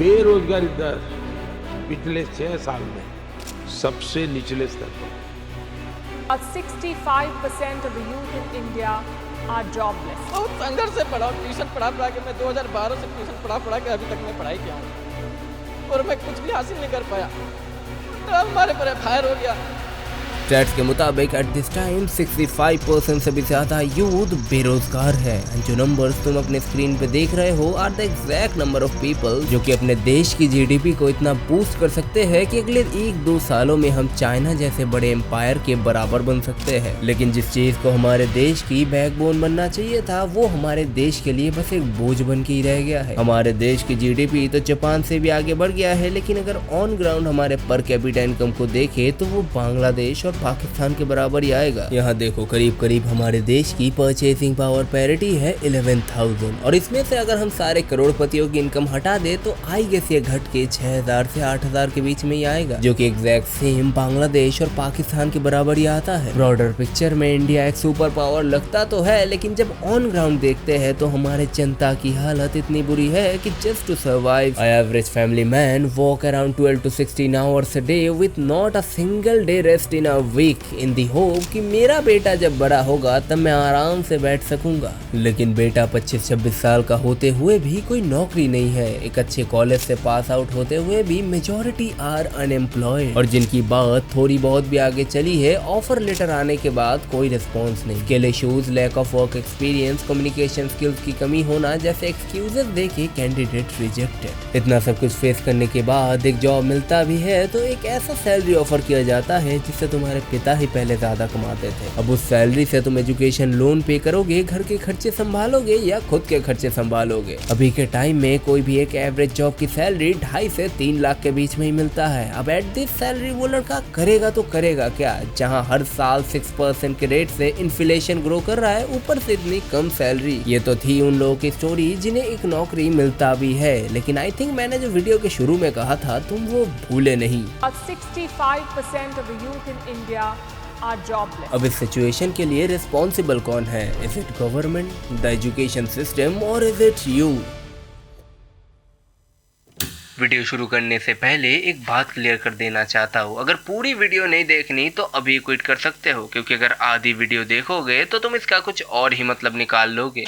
बेरोजगारी दर पिछले 6 साल में सबसे निचले स्तर पर। 65% of the youth in India are jobless. बहुत संघर्ष से पढ़ा, ट्यूशन पढ़ा के मैं 2012 से ट्यूशन पढ़ा के अभी तक मैं पढ़ाई किया हूँ और मैं कुछ भी हासिल नहीं कर पाया। तो हमारे पर फायर हो गया। स्टैट्स के मुताबिक एट दिस टाइम 65% से भी ज्यादा यूथ बेरोजगार है। एंड जो नंबर्स तुम अपने स्क्रीन पे देख रहे हो are the exact number of people जो कि अपने देश की जीडीपी को इतना बूस्ट कर सकते हैं कि अगले 1-2 सालों में हम चाइना जैसे बड़े एम्पायर के बराबर बन सकते हैं। लेकिन जिस चीज को हमारे देश की बैकबोन बनना चाहिए था वो हमारे देश के लिए बस एक बोझ बन के ही रह गया है। हमारे देश की जीडीपी तो जापान से भी आगे बढ़ गया है, लेकिन अगर ऑन ग्राउंड हमारे पर कैपिटा इनकम को देखे तो वो बांग्लादेश और पाकिस्तान के बराबर ही आएगा। यहाँ देखो करीब करीब हमारे देश की परचेसिंग पावर पैरिटी है 11,000 और इसमें से अगर हम सारे करोड़पतियों की इनकम हटा दे तो आई गेस ये घट के 6,000 से 8,000 के बीच में ही आएगा, जो कि एग्जैक्ट सेम बांग्लादेश और पाकिस्तान के बराबर ही आता है। ब्रॉडर पिक्चर में इंडिया एक सुपर पावर लगता तो है, लेकिन जब ऑन ग्राउंड देखते हैं तो हमारे जनता की हालत इतनी बुरी है कि just to survive an average family man walk around 12 to 16 hours a day with not a single day rest in a week in the hope कि मेरा बेटा जब बड़ा होगा तब मैं आराम से बैठ सकूंगा। लेकिन बेटा 25-26 साल का होते हुए भी कोई नौकरी नहीं है। एक अच्छे कॉलेज से पास आउट होते हुए भी मेजॉरिटी आर अनएम्प्लॉयड और जिनकी बात थोड़ी बहुत भी आगे चली है ऑफर लेटर आने के बाद कोई रिस्पॉन्स नहीं। Skill issues, lack of work experience, communication skills की कमी होना जैसे एक्सक्यूजेस देके कैंडिडेट रिजेक्टेड। इतना सब कुछ फेस करने के बाद एक जॉब मिलता भी है तो एक ऐसा सैलरी ऑफर किया जाता है जिससे तुम्हारे पिता ही पहले ज्यादा कमाते थे। अब उस सैलरी से तुम एजुकेशन लोन पे करोगे, घर के खर्चे संभालोगे या खुद के खर्चे संभालोगे। अभी के टाइम में कोई भी एक एवरेज जॉब की सैलरी 2.5 से 3 लाख के बीच में ही मिलता है। अब एट दिस सैलरी वो लड़का करेगा तो करेगा क्या, जहाँ हर साल 6% के रेट से इन्फ्लेशन ग्रो कर रहा है, ऊपर से इतनी कम सैलरी। ये तो थी उन लोगों की स्टोरी जिन्हें एक नौकरी मिलता भी है, लेकिन आई थिंक मैंने जो वीडियो के शुरू में कहा था तुम वो भूले नहीं। 65% of the youth in India are jobless. अब इस सिचुएशन के लिए रिस्पॉन्सिबल कौन है? Is it government, the education system और इज इट यू? वीडियो शुरू करने से पहले एक बात क्लियर कर देना चाहता हूँ, अगर पूरी वीडियो नहीं देखनी तो अभी क्विट कर सकते हो, क्योंकि अगर आधी वीडियो देखोगे तो तुम इसका कुछ और ही मतलब निकाल लोगे।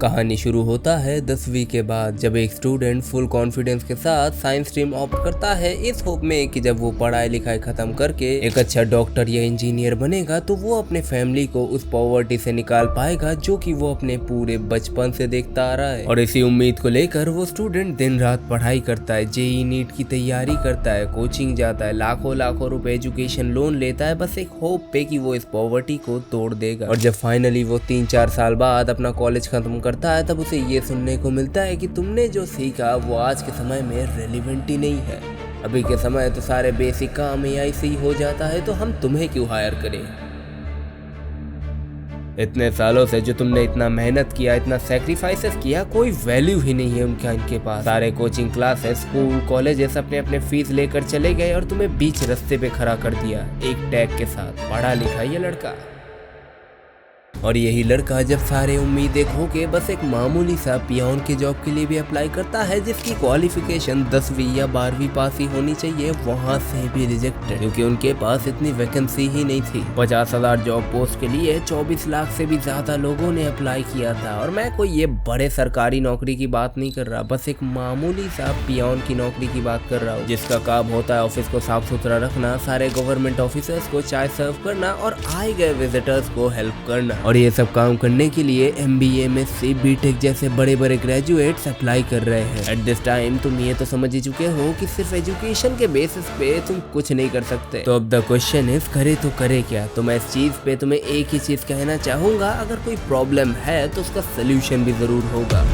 कहानी शुरू होता है 10वीं के बाद, जब एक स्टूडेंट फुल कॉन्फिडेंस के साथ साइंस स्ट्रीम ऑप्ट करता है इस होप में कि जब वो पढ़ाई लिखाई खत्म करके एक अच्छा डॉक्टर या इंजीनियर बनेगा तो वो अपने फैमिली को उस पॉवर्टी से निकाल पाएगा जो कि वो अपने पूरे बचपन से देखता आ रहा है। और इसी उम्मीद को लेकर वो स्टूडेंट दिन रात पढ़ाई करता है, जेईई नीट की तैयारी करता है, कोचिंग जाता है, लाखों रुपए एजुकेशन लोन लेता है, बस एक होप पे कि वो इस पॉवर्टी को तोड़ देगा। और जब फाइनली वो 3-4 साल बाद अपना कॉलेज खत्म करता है तब उसे ये सुनने को मिलता है कि तुमने जो सीखा वो आज के समय में रेलिवेंट ही नहीं है। अभी के समय तो सारे बेसिक काम एआई से ही हो जाता है, तो हम तुम्हें क्यों हायर करें? इतने सालों से जो तुमने इतना मेहनत किया, इतना सैक्रिफाइसेस किया, कोई वैल्यू ही नहीं है उनका इनके पास। सारे कोचिंग क्लासेस, स्कूल, कॉलेजेस अपने अपने फीस लेकर चले गए और तुम्हें बीच रास्ते पे खड़ा कर दिया एक टैग के साथ, पढ़ा लिखा ये लड़का। और यही लड़का जब सारे उम्मीदें खो के बस एक मामूली सा पियोन के जॉब के लिए भी अप्लाई करता है जिसकी क्वालिफिकेशन 10वीं या 12वीं पास ही होनी चाहिए, वहाँ से भी रिजेक्टेड, क्योंकि उनके पास इतनी वैकेंसी ही नहीं थी। 50,000 जॉब पोस्ट के लिए 24 लाख से भी ज्यादा लोगों ने अप्लाई किया था। और मैं कोई ये बड़े सरकारी नौकरी की बात नहीं कर रहा, बस एक मामूली सा पियोन की नौकरी की बात कर रहा हूँ, जिसका काम होता है ऑफिस को साफ सुथरा रखना, सारे गवर्नमेंट ऑफिसर्स को चाय सर्व करना और आए गए विजिटर्स को हेल्प करना। और ये सब काम करने के लिए MBA, MSc, BTech जैसे बड़े बड़े ग्रेजुएट्स अप्लाई कर रहे हैं। एट दिस टाइम तुम ये तो समझ ही चुके हो कि सिर्फ एजुकेशन के बेसिस पे तुम कुछ नहीं कर सकते। तो अब द क्वेश्चन इज करे तो करे क्या? तो मैं इस चीज पे तुम्हें एक ही चीज कहना चाहूंगा, अगर कोई प्रॉब्लम है तो उसका सोल्यूशन भी जरूर होगा।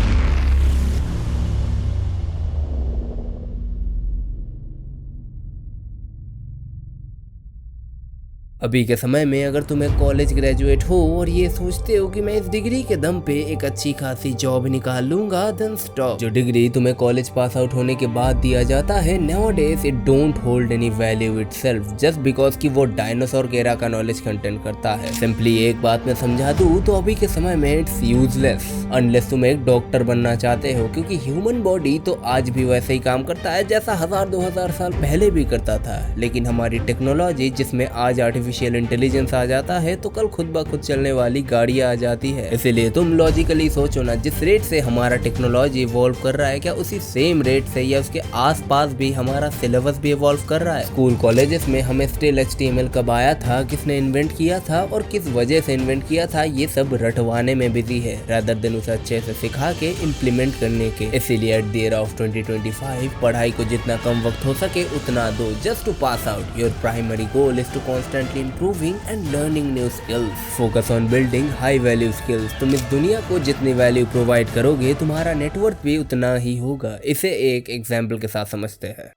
अभी के समय में अगर तुम एक कॉलेज ग्रेजुएट हो और ये सोचते हो कि मैं इस डिग्री के दम पे एक अच्छी खासी जॉब निकाल लूंगा, देन स्टॉप। जो डिग्री तुम्हें कॉलेज पास आउट होने के बाद दिया जाता है, nowadays it don't hold any value itself just because कि वो डायनासोर के एरा का नॉलेज कंटेंट करता है। सिंपली एक बात मैं समझा दूं तो अभी के समय में इट्स यूजलेस अनलेस तुम एक डॉक्टर बनना चाहते हो, क्योंकि ह्यूमन बॉडी तो आज भी वैसे ही काम करता है जैसा 1000-2000 साल पहले भी करता था। लेकिन हमारी टेक्नोलॉजी जिसमें आज आर्टिफिशियल इंटेलिजेंस आ जाता है तो कल खुद ब खुद चलने वाली गाड़ियां आ जाती है। इसीलिए तुम लॉजिकली सोचो ना, जिस रेट से हमारा टेक्नोलॉजी इवॉल्व कर रहा है क्या उसी सेम रेट से या उसके आसपास भी हमारा सिलेबस भी इवॉल्व कर रहा है। स्कूल कॉलेजेस में हमें स्टिल HTML कब आया था, किसने इन्वेंट किया था और किस वजह से इन्वेंट किया था, ये सब रटवाने में बिजी है रादर देन उसे अच्छे से सिखा के इम्प्लीमेंट करने के। इसीलिए एट द ईयर ऑफ 2025 पढ़ाई को जितना कम वक्त हो सके उतना दो, just to pass out. Your primary goal is to constantly improving and learning new skills. Focus on building high value skills. तुम इस दुनिया को जितनी वैल्यू प्रोवाइड करोगे तुम्हारा नेटवर्क भी उतना ही होगा। इसे एक एग्जाम्पल के साथ समझते हैं।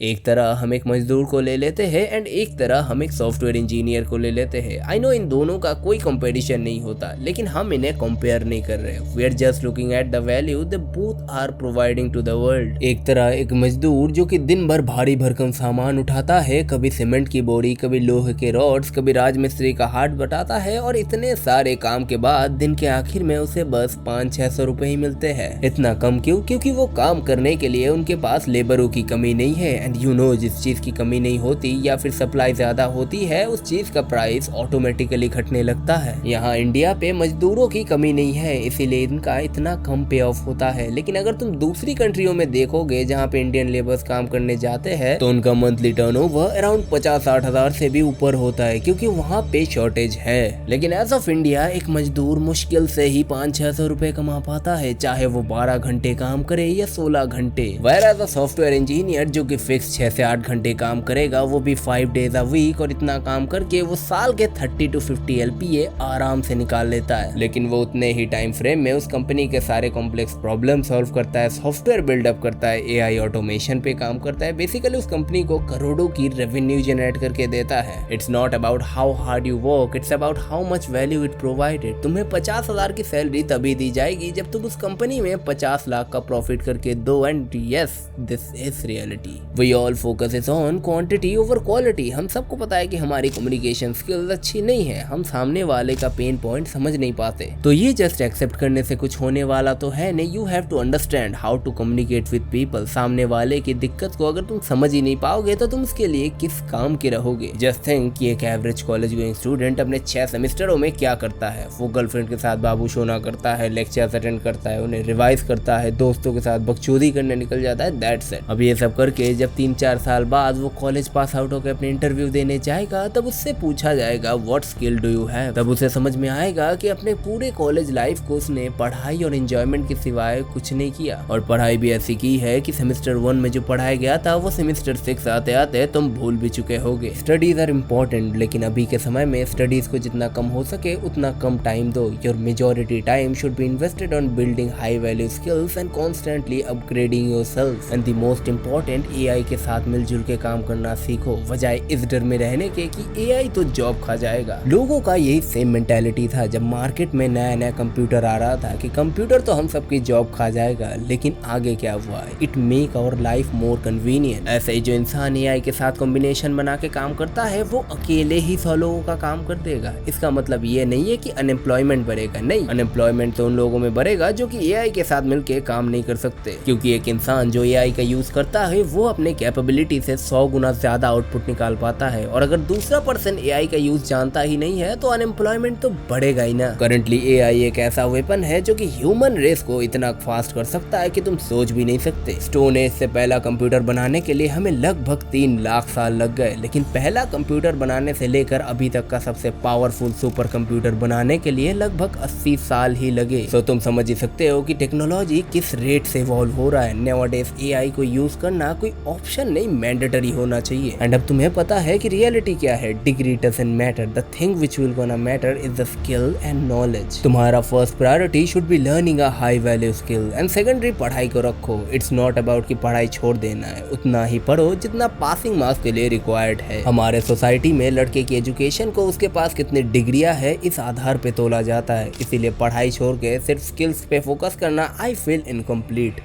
एक तरह हम एक मजदूर को ले लेते हैं एंड एक तरह हम एक सॉफ्टवेयर इंजीनियर को ले लेते हैं। आई नो इन दोनों का कोई कंपटीशन नहीं होता, लेकिन हम इन्हें कंपेयर नहीं कर रहे। We are just looking at the value they both are providing to the world. एक तरह एक मजदूर जो कि दिन भर भारी भरकम सामान उठाता है, कभी सीमेंट की बोरी, कभी लोहे के रॉड्स, कभी राजमिस्त्री का हाथ बटाता है और इतने सारे काम के बाद दिन के आखिर में उसे बस 500-600 रुपए ही मिलते हैं। इतना कम क्यों? क्योंकि वो काम करने के लिए उनके पास लेबरों की कमी नहीं है। एंड यू नो, जिस चीज की कमी नहीं होती या फिर सप्लाई ज्यादा होती है उस चीज का प्राइस ऑटोमेटिकली घटने लगता है। यहाँ इंडिया पे मजदूरों की कमी नहीं है, इसीलिए इनका इतना कम पे ऑफ होता है। लेकिन अगर तुम दूसरी कंट्रियों में देखोगे जहाँ पे इंडियन लेबर्स काम करने जाते हैं तो उनका मंथली टर्नओवर अराउंड 50-60 हजार से भी ऊपर होता है, क्योंकि वहाँ पे शॉर्टेज है। लेकिन एज ऑफ इंडिया एक मजदूर मुश्किल से ही 500-600 रुपए कमा पाता है, चाहे वो 12 घंटे काम करे या 16 घंटे। Whereas a सॉफ्टवेयर इंजीनियर जो कि फिक्स 6 से 8 घंटे काम करेगा, वो भी 5 डेज अ वीक, और इतना काम करके वो साल के 30 to 50 LPA आराम से निकाल लेता है। लेकिन वो उतने ही टाइम फ्रेम में उस कंपनी के सारे कॉम्प्लेक्स प्रॉब्लम सॉल्व करता है, सॉफ्टवेयर बिल्डअप करता है, AI ऑटोमेशन पे काम करता है, बेसिकली उस कंपनी को करोड़ों की रेवेन्यू जनरेट करके देता है। It's not about how hard you work, it's about how much value it provided. तुम्हें 50,000 की सैलरी तभी दी जाएगी जब तुम उस कंपनी में 50 लाख का प्रॉफिट करके दो। And yes, this is reality. We all focus is on quantity over quality. हम सबको पता है कि हमारी कम्युनिकेशन स्किल्स अच्छी नहीं है, हम सामने वाले का पेन पॉइंट समझ नहीं पाते। तो ये जस्ट एक्सेप्ट करने से कुछ होने वाला तो है नहीं। You have to understand how to communicate with people. सामने वाले की दिक्कत को अगर तुम समझ ही नहीं पाओगे तो तुम उसके लिए किस काम के रहोगे। जस्ट थिंक कि एक एवरेज कॉलेज गोइंग स्टूडेंट अपने 6 सेमेस्टरों में क्या करता है। वो गर्लफ्रेंड के साथ बाबू सोना करता है, लेक्चर्स अटेंड करता है, उन्हें रिवाइज करता है, दोस्तों के साथ बकचोदी करने निकल जाता है, दैट्स इट। अब ये सब करके जब 3-4 साल बाद वो कॉलेज पास आउट होकर अपने इंटरव्यू देने जाएगा तब उससे पूछा जाएगा what skill do you have. तब उसे समझ में आएगा कि अपने पूरे कॉलेज लाइफ को उसने पढ़ाई और एंजॉयमेंट के सिवाय कुछ नहीं किया। और पढ़ाई भी ऐसी की है कि सेमेस्टर 1 में जो पढ़ाया गया था वो सेमेस्टर 6 आते आते तुम भूल भी चुके होगे। स्टडीज आर इम्पोर्टेंट, लेकिन अभी के समय में स्टडीज को जितना कम हो सके उतना कम टाइम दो। Your majority time should be invested on building high value skills and constantly upgrading yourself. And the most important, AI के साथ मिलजुल के काम करना सीखो, बजाय इस डर में रहने के कि AI तो जॉब खा जाएगा। लोगों का यही सेम मेंटालिटी था जब मार्केट में नया नया कंप्यूटर आ रहा था कि कंप्यूटर तो हम सबकी जॉब खा जाएगा। लेकिन आगे क्या हुआ? It make our life more convenient. ऐसे ही जो इंसान AI के साथ कॉम्बिनेशन बना के काम करता है वो अकेले ही 100 लोगों का काम कर देगा। इसका मतलब ये नहीं है कि अनएम्प्लॉयमेंट बढ़ेगा, नहीं, अनएम्प्लॉयमेंट तो उन लोगों में बढ़ेगा जो कि AI के साथ मिलकर काम नहीं कर सकते। क्योंकि एक इंसान जो AI का यूज करता है वो अपने कैपेबिलिटी से 100 गुना ज्यादा आउटपुट निकाल पाता है। और अगर दूसरा पर्सन AI का यूज जानता ही नहीं है तो अनएम्प्लॉयमेंट तो बढ़ेगा ही ना। करंटली AI एक ऐसा वेपन है जो कि ह्यूमन रेस को इतना फास्ट कर सकता है कि तुम सोच भी नहीं सकते। स्टोन एज से पहला कंप्यूटर बनाने के लिए हमें लगभग 3 लाख साल लग गए, लेकिन पहला कंप्यूटर बनाने से लेकर अभी तक का सबसे पावरफुल सुपर कंप्यूटर बनाने के लिए लगभग 80 साल ही लगे। तो तुम समझ ही सकते हो कि टेक्नोलॉजी किस रेट से इवॉल्व हो रहा है। नाउअडेज AI को यूज करना कोई ऑप्शन नहीं, मैंडेटरी होना चाहिए। एंड अब तुम्हें पता है कि रियलिटी क्या है। Degree doesn't matter, the thing which will gonna matter is the skill and knowledge. तुम्हारा first priority should be learning a high value skill and secondary पढ़ाई को रखो। इट्स नॉट अबाउट कि पढ़ाई छोड़ देना है, उतना ही पढ़ो जितना पासिंग मार्क्स के लिए रिक्वायर्ड है। हमारे सोसाइटी में लड़के की एजुकेशन को उसके पास कितनी डिग्रियां है इस आधार पे तोला जाता है, इसीलिए पढ़ाई छोड़ के सिर्फ स्किल्स पे फोकस करना आई फील इनकम्प्लीट।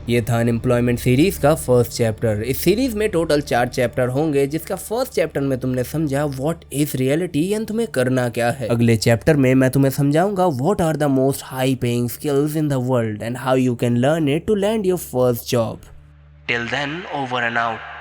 ये था अनएम्प्लॉयमेंट सीरीज का फर्स्ट चैप्टर। इस सीरीज में टोटल 4 चैप्टर होंगे, जिसका फर्स्ट चैप्टर में तुमने समझा व्हाट इज रियलिटी एंड तुम्हें करना क्या है। अगले चैप्टर में मैं तुम्हें समझाऊंगा what are the most high paying skills in the world and how you can learn it to land your first job. Till then, over and out.